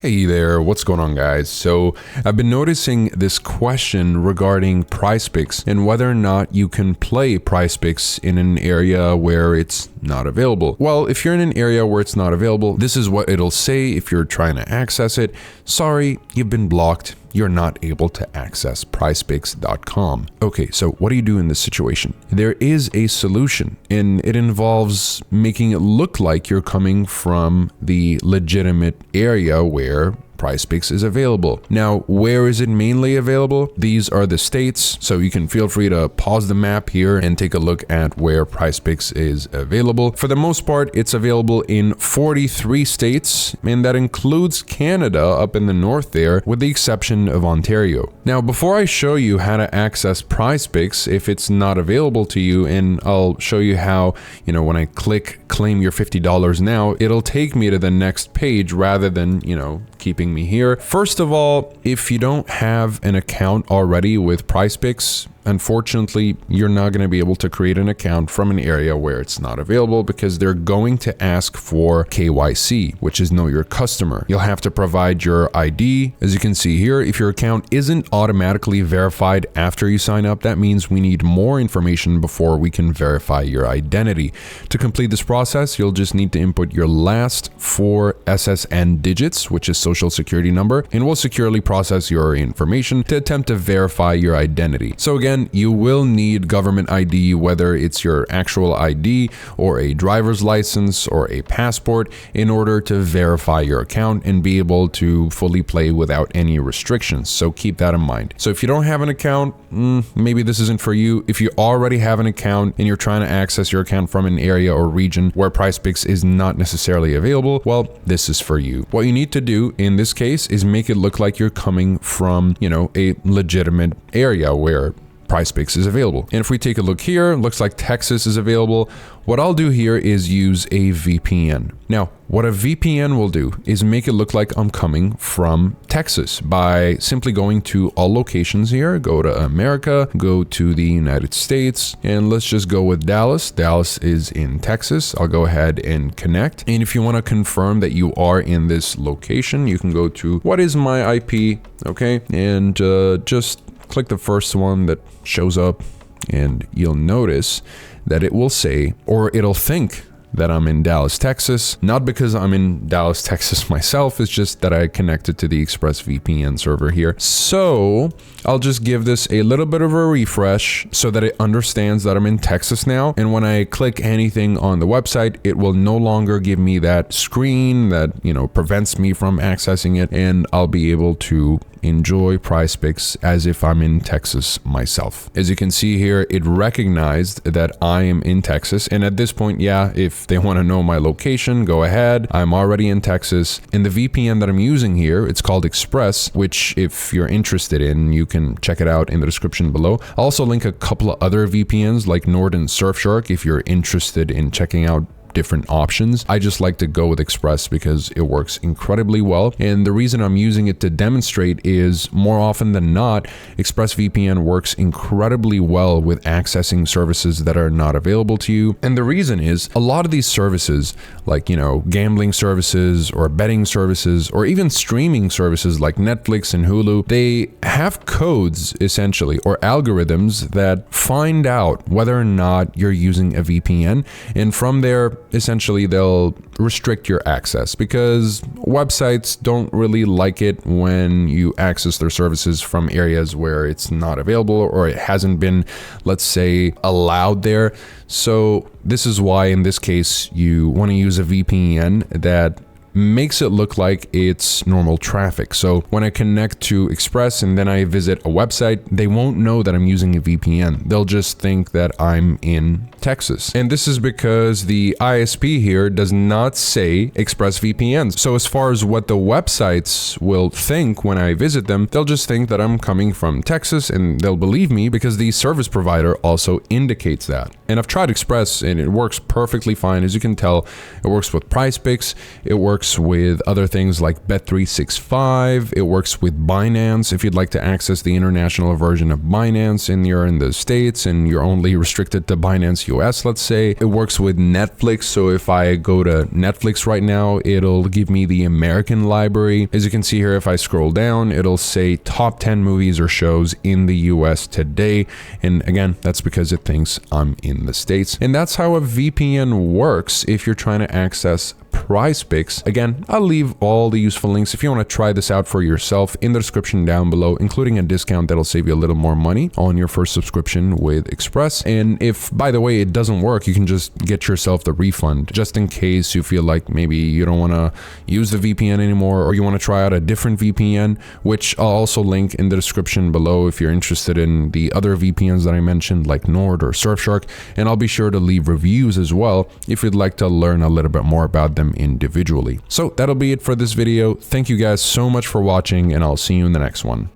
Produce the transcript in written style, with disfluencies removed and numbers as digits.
Hey there, what's going on guys? So I've been noticing this question regarding Prizepicks and whether or not you can play Prizepicks in an area where it's not available. Well, if you're in an area where it's not available, this is what it'll say if you're trying to access it. Sorry, you've been blocked. You're not able to access prizepicks.com. Okay, so what do you do in this situation? There is a solution, and it involves making it look like you're coming from the legitimate area where Prizepicks is available. Now, where is it mainly available? These are the states, so you can feel free to pause the map here and take a look at where Prizepicks is available. For the most part, it's available in 43 states, and that includes Canada up in the north there, with the exception of Ontario. Now, before I show you how to access Prizepicks if it's not available to you, and I'll show you how, when I click claim your $50 now, it'll take me to the next page rather than, keeping me here. First of all, if you don't have an account already with Prizepicks, unfortunately, you're not going to be able to create an account from an area where it's not available because they're going to ask for KYC, which is Know Your Customer. You'll have to provide your ID. As you can see here, if your account isn't automatically verified after you sign up, that means we need more information before we can verify your identity. To complete this process, you'll just need to input your last 4 SSN digits, which is Social Security number, and we'll securely process your information to attempt to verify your identity. So again, you will need government ID, whether it's your actual ID or a driver's license or a passport, in order to verify your account and be able to fully play without any restrictions. So keep that in mind. So if you don't have an account, maybe this isn't for you. If you already have an account and you're trying to access your account from an area or region where Prizepicks is not necessarily available, well, this is for you. What you need to do in this case is make it look like you're coming from, a legitimate area where Prizepicks is available. And if we take a look here, looks like Texas is available. What I'll do here is use a VPN. Now, what a VPN will do is make it look like I'm coming from Texas by simply going to all locations here, go to America, go to the United States, and let's just go with Dallas. Dallas is in Texas. I'll go ahead and connect. And if you want to confirm that you are in this location, you can go to what is my IP, okay? And just click the first one that shows up, and you'll notice that it will say, or it'll think that I'm in Dallas, Texas. Not because I'm in Dallas, Texas myself, it's just that I connected to the ExpressVPN server here. So I'll just give this a little bit of a refresh so that it understands that I'm in Texas now. And when I click anything on the website, it will no longer give me that screen that, prevents me from accessing it. And I'll be able to enjoy Prizepicks as if I'm in Texas myself. As you can see here, it recognized that I am in Texas. And at this point, yeah, if they want to know my location, go ahead. I'm already in Texas. And the VPN that I'm using here, it's called Express, which if you're interested in, you can check it out in the description below. I'll also link a couple of other VPNs like Nord and Surfshark if you're interested in checking out different options. I just like to go with Express because it works incredibly well. And the reason I'm using it to demonstrate is more often than not, ExpressVPN works incredibly well with accessing services that are not available to you. And the reason is a lot of these services like, gambling services or betting services or even streaming services like Netflix and Hulu, they have codes essentially or algorithms that find out whether or not you're using a VPN. And from there, essentially they'll restrict your access because websites don't really like it when you access their services from areas where it's not available or it hasn't been, let's say, allowed there. So this is why in this case you want to use a VPN that makes it look like it's normal traffic. So when I connect to Express and then I visit a website, they won't know that I'm using a VPN. They'll just think that I'm in Texas. And this is because the ISP here does not say ExpressVPN. So as far as what the websites will think when I visit them, they'll just think that I'm coming from Texas and they'll believe me because the service provider also indicates that. And I've tried Express and it works perfectly fine. As you can tell, it works with Prizepicks. It works works with other things like Bet365. It works with Binance if you'd like to access the international version of Binance and you're in the States and you're only restricted to Binance US, let's say. It works with Netflix. So if I go to Netflix right now, it'll give me the American library. As you can see here, if I scroll down, it'll say top 10 movies or shows in the US today. And again, that's because it thinks I'm in the States. And that's how a VPN works if you're trying to access Prizepicks. Again, I'll leave all the useful links if you want to try this out for yourself in the description down below, including a discount that'll save you a little more money on your first subscription with Express. And if, by the way, it doesn't work, you can just get yourself the refund just in case you feel like maybe you don't want to use the VPN anymore, or you want to try out a different VPN, which I'll also link in the description below if you're interested in the other VPNs that I mentioned like Nord or Surfshark. And I'll be sure to leave reviews as well if you'd like to learn a little bit more about them individually. So that'll be it for this video. Thank you guys so much for watching, and I'll see you in the next one.